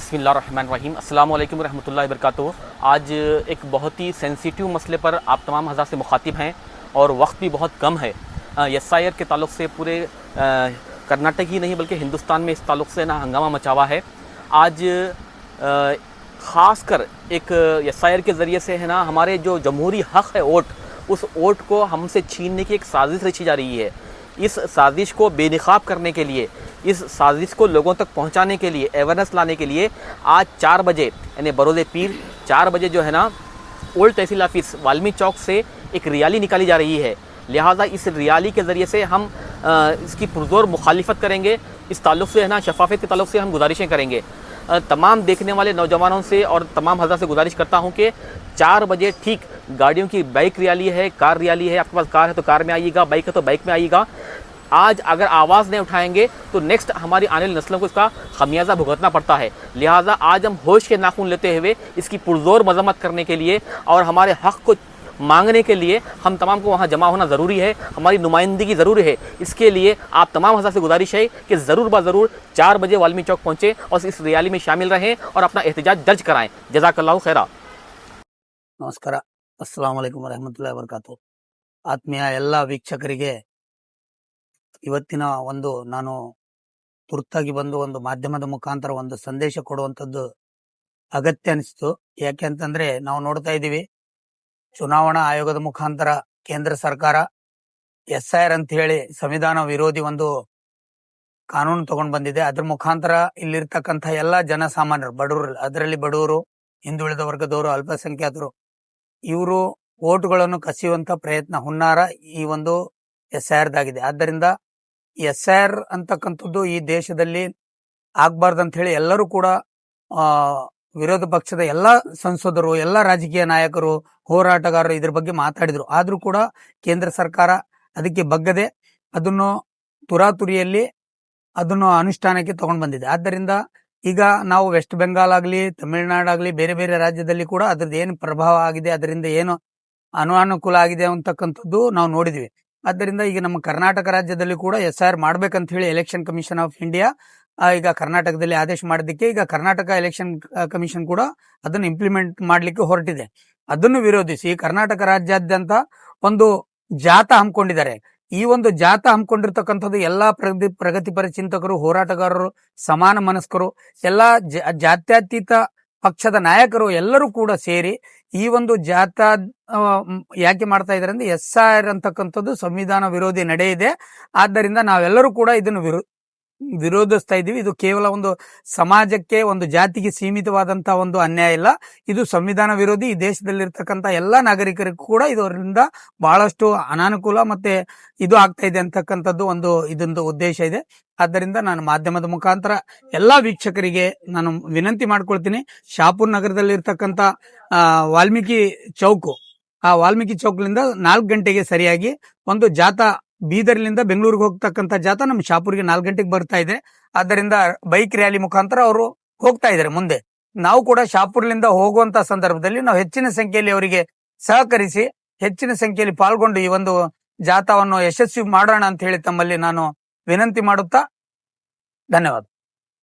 बिस्मिल्लाहिर्रहमानिर्रहीम अस्सलाम वालेकुम रहमतुल्लाहि वबरकातुहू। आज एक बहुत ही सेंसिटिव मसले पर आप तमाम हज़रात से मुखातिब हैं और वक्त भी बहुत कम है। एसआईआर के ताल्लुक़ से पूरे कर्नाटक ही नहीं बल्कि हिंदुस्तान में इस ताल्लुक़ से ना हंगामा मचा हुआ है। आज ख़ास कर एक एसआईआर के ज़रिए से है ना हमारे जो जमहूरी हक़ है वोट, उस वोट को हमसे छीनने की एक साजिश रची जा रही है। इस साजिश को बेनकाब करने के लिए, इस साजिश को लोगों तक पहुंचाने के लिए, अवेयरनेस लाने के लिए आज 4 बजे यानी बरोज़ पीर 4 बजे जो है ना ओल्ड तहसील ऑफिस वाल्मी चौक से एक रैली निकाली जा रही है। लिहाजा इस रैली के ज़रिए से हम इसकी पुरज़ोर मुखालिफत करेंगे। इस ताल्लुक़ से है ना शफ़ाफ़ियत के ताल्लुक़ से हम गुजारिशें करेंगे। तमाम देखने वाले नौजवानों से और तमाम हज़रात से गुजारिश करता हूँ कि 4 बजे ठीक गाड़ियों की बाइक रैली है, कार रैली है, आपके पास कार है तो कार में आइएगा, बाइक है तो बाइक में आइएगा। आज अगर आवाज़ नहीं उठाएंगे तो नेक्स्ट हमारी आने वाली नस्लों को इसका खमियाजा भुगतना पड़ता है। लिहाजा आज हम होश के नाखून लेते हुए इसकी पुरज़ोर मज़म्मत करने के लिए और हमारे हक़ को मांगने के लिए हम तमाम को वहाँ जमा होना ज़रूरी है, हमारी नुमाइंदगी ज़रूरी है। इसके लिए आप तमाम हज़रात से गुजारिश है कि ज़रूर ब-ज़रूर 4 बजे वाल्मी चौक पहुँचें और इस रैली में शामिल रहें और अपना एहतजाज दर्ज कराएँ। जज़ाकल्लाहु खैरा। ನಮಸ್ಕಾರ. ಅಸ್ಸಲಾಮು ಅಲೈಕುಂ ವರಹಮತುಲ್ಲಾಹಿ ವಬರಕಾತು. ಆತ್ಮೀಯ ಎಲ್ಲ ವೀಕ್ಷಕರಿಗೆ ಇವತ್ತಿನ ನಾನು ತುರ್ತಾಗಿ ಬಂದು ಒಂದು ಮಾಧ್ಯಮದ ಮುಖಾಂತರ ಒಂದು ಸಂದೇಶ ಕೊಡುವಂಥದ್ದು ಅಗತ್ಯ ಅನಿಸ್ತು. ಯಾಕೆ ಅಂತಂದ್ರೆ ನಾವು ನೋಡ್ತಾ ಇದ್ದೀವಿ, ಚುನಾವಣಾ ಆಯೋಗದ ಮುಖಾಂತರ ಕೇಂದ್ರ ಸರ್ಕಾರ ಎಸ್ಐಆರ್ ಅಂತ ಹೇಳಿ ಸಂವಿಧಾನ ವಿರೋಧಿ ಒಂದು ಕಾನೂನು ತಗೊಂಡ್ ಬಂದಿದೆ. ಅದ್ರ ಮುಖಾಂತರ ಇಲ್ಲಿರ್ತಕ್ಕಂಥ ಎಲ್ಲಾ ಜನಸಾಮಾನ್ಯರು, ಬಡವರು, ಅದರಲ್ಲಿ ಬಡವರು, ಹಿಂದುಳಿದ ವರ್ಗದವರು, ಅಲ್ಪಸಂಖ್ಯಾತರು, ಇವರು ವೋಟ್ಗಳನ್ನು ಕಸಿಯುವಂತ ಪ್ರಯತ್ನ ಹುನ್ನಾರ ಈ ಒಂದು ಎಸ್ಐಆರ್ ದಾಗಿದೆ. ಆದ್ದರಿಂದ ಎಸ್ಐಆರ್ ಅಂತಕ್ಕಂಥದ್ದು ಈ ದೇಶದಲ್ಲಿ ಆಗ್ಬಾರ್ದಂತ ಹೇಳಿ ಎಲ್ಲರೂ ಕೂಡ ವಿರೋಧ ಪಕ್ಷದ ಎಲ್ಲಾ ಸಂಸದರು, ಎಲ್ಲಾ ರಾಜಕೀಯ ನಾಯಕರು, ಹೋರಾಟಗಾರರು ಇದ್ರ ಬಗ್ಗೆ ಮಾತಾಡಿದ್ರು. ಆದ್ರೂ ಕೂಡ ಕೇಂದ್ರ ಸರ್ಕಾರ ಅದಕ್ಕೆ ಬಗ್ಗದೆ ಅದನ್ನು ತುರಾತುರಿಯಲ್ಲಿ ಅದನ್ನು ಅನುಷ್ಠಾನಕ್ಕೆ ತಗೊಂಡ್ ಬಂದಿದೆ. ಆದ್ದರಿಂದ ಈಗ ನಾವು ವೆಸ್ಟ್ ಬೆಂಗಾಲ್ ಆಗ್ಲಿ, ತಮಿಳುನಾಡಾಗ್ಲಿ, ಬೇರೆ ಬೇರೆ ರಾಜ್ಯದಲ್ಲಿ ಕೂಡ ಅದ್ರದ್ದು ಏನು ಪ್ರಭಾವ ಆಗಿದೆ, ಅದರಿಂದ ಏನು ಅನಾನುಕೂಲ ಆಗಿದೆ ಅಂತಕ್ಕಂಥದ್ದು ನಾವು ನೋಡಿದ್ವಿ. ಆದ್ದರಿಂದ ಈಗ ನಮ್ಮ ಕರ್ನಾಟಕ ರಾಜ್ಯದಲ್ಲಿ ಕೂಡ ಎಸ್ಐಆರ್ ಮಾಡ್ಬೇಕಂತ ಹೇಳಿ ಎಲೆಕ್ಷನ್ ಕಮಿಷನ್ ಆಫ್ ಇಂಡಿಯಾ ಈಗ ಕರ್ನಾಟಕದಲ್ಲಿ ಆದೇಶ ಮಾಡೋದಕ್ಕೆ ಈಗ ಕರ್ನಾಟಕ ಎಲೆಕ್ಷನ್ ಕಮಿಷನ್ ಕೂಡ ಅದನ್ನು ಇಂಪ್ಲಿಮೆಂಟ್ ಮಾಡ್ಲಿಕ್ಕೆ ಹೊರಟಿದೆ. ಅದನ್ನು ವಿರೋಧಿಸಿ ಕರ್ನಾಟಕ ರಾಜ್ಯಾದ್ಯಂತ ಒಂದು ಜಾಥಾ ಹಮ್ಮಿಕೊಂಡಿದ್ದಾರೆ. ಈ ಒಂದು ಜಾಥಾ ಹಮ್ಮಿಕೊಂಡಿರ್ತಕ್ಕಂಥದ್ದು ಎಲ್ಲಾ ಪ್ರಗತಿಪರ ಚಿಂತಕರು, ಹೋರಾಟಗಾರರು, ಸಮಾನ ಮನಸ್ಕರು, ಎಲ್ಲಾ ಜಾತ್ಯತೀತ ಪಕ್ಷದ ನಾಯಕರು ಎಲ್ಲರೂ ಕೂಡ ಸೇರಿ ಈ ಒಂದು ಜಾಥಾ ಯಾಕೆ ಮಾಡ್ತಾ ಇದ್ದಾರೆ ಅಂದ್ರೆ ಎಸ್ಐಆರ್ ಅಂತಕ್ಕಂಥದ್ದು ಸಂವಿಧಾನ ವಿರೋಧಿ ನಡೆ ಇದೆ. ಆದ್ದರಿಂದ ನಾವೆಲ್ಲರೂ ಕೂಡ ಇದನ್ನು ವಿರೋಧಿಸ್ತಾ ಇದ್ದೀವಿ. ಇದು ಕೇವಲ ಒಂದು ಸಮಾಜಕ್ಕೆ, ಒಂದು ಜಾತಿಗೆ ಸೀಮಿತವಾದಂತಹ ಒಂದು ಅನ್ಯಾಯ ಇಲ್ಲ, ಇದು ಸಂವಿಧಾನ ವಿರೋಧಿ. ಈ ದೇಶದಲ್ಲಿರ್ತಕ್ಕಂಥ ಎಲ್ಲಾ ನಾಗರಿಕರಿಗೂ ಕೂಡ ಇದರಿಂದ ಬಹಳಷ್ಟು ಅನಾನುಕೂಲ ಮತ್ತೆ ಇದು ಆಗ್ತಾ ಇದೆ ಅಂತಕ್ಕಂಥದ್ದು ಇದೊಂದು ಉದ್ದೇಶ ಇದೆ. ಆದ್ದರಿಂದ ನಾನು ಮಾಧ್ಯಮದ ಮುಖಾಂತರ ಎಲ್ಲಾ ವೀಕ್ಷಕರಿಗೆ ನಾನು ವಿನಂತಿ ಮಾಡ್ಕೊಳ್ತೀನಿ, ಶಾಪುರ್ ನಗರದಲ್ಲಿ ಇರ್ತಕ್ಕಂಥ ವಾಲ್ಮೀಕಿ ಚೌಕ್, ಆ ವಾಲ್ಮೀಕಿ ಚೌಕ್ಲಿಂದ 4 ಗಂಟೆಗೆ ಸರಿಯಾಗಿ ಒಂದು ಜಾಥಾ, ಬೀದರ್ಲಿಂದ ಬೆಂಗಳೂರಿಗೆ ಹೋಗ್ತಕ್ಕಂಥ ಜಾಥಾ ನಮ್ಮ ಶಾಪುರ್ಗೆ 4 ಗಂಟೆಗೆ ಬರ್ತಾ ಇದೆ. ಆದ್ದರಿಂದ ಬೈಕ್ ರ್ಯಾಲಿ ಮುಖಾಂತರ ಅವರು ಹೋಗ್ತಾ ಇದ್ದಾರೆ ಮುಂದೆ. ನಾವು ಕೂಡ ಶಾಪುರ್ಲಿಂದ ಹೋಗುವಂತ ಸಂದರ್ಭದಲ್ಲಿ ನಾವು ಹೆಚ್ಚಿನ ಸಂಖ್ಯೆಯಲ್ಲಿ ಅವರಿಗೆ ಸಹಕರಿಸಿ, ಹೆಚ್ಚಿನ ಸಂಖ್ಯೆಯಲ್ಲಿ ಪಾಲ್ಗೊಂಡು ಈ ಒಂದು ಜಾಥಾವನ್ನು ಯಶಸ್ವಿ ಮಾಡೋಣ ಅಂತ ಹೇಳಿ ತಮ್ಮಲ್ಲಿ ನಾನು ವಿನಂತಿ ಮಾಡುತ್ತಾ ಧನ್ಯವಾದ.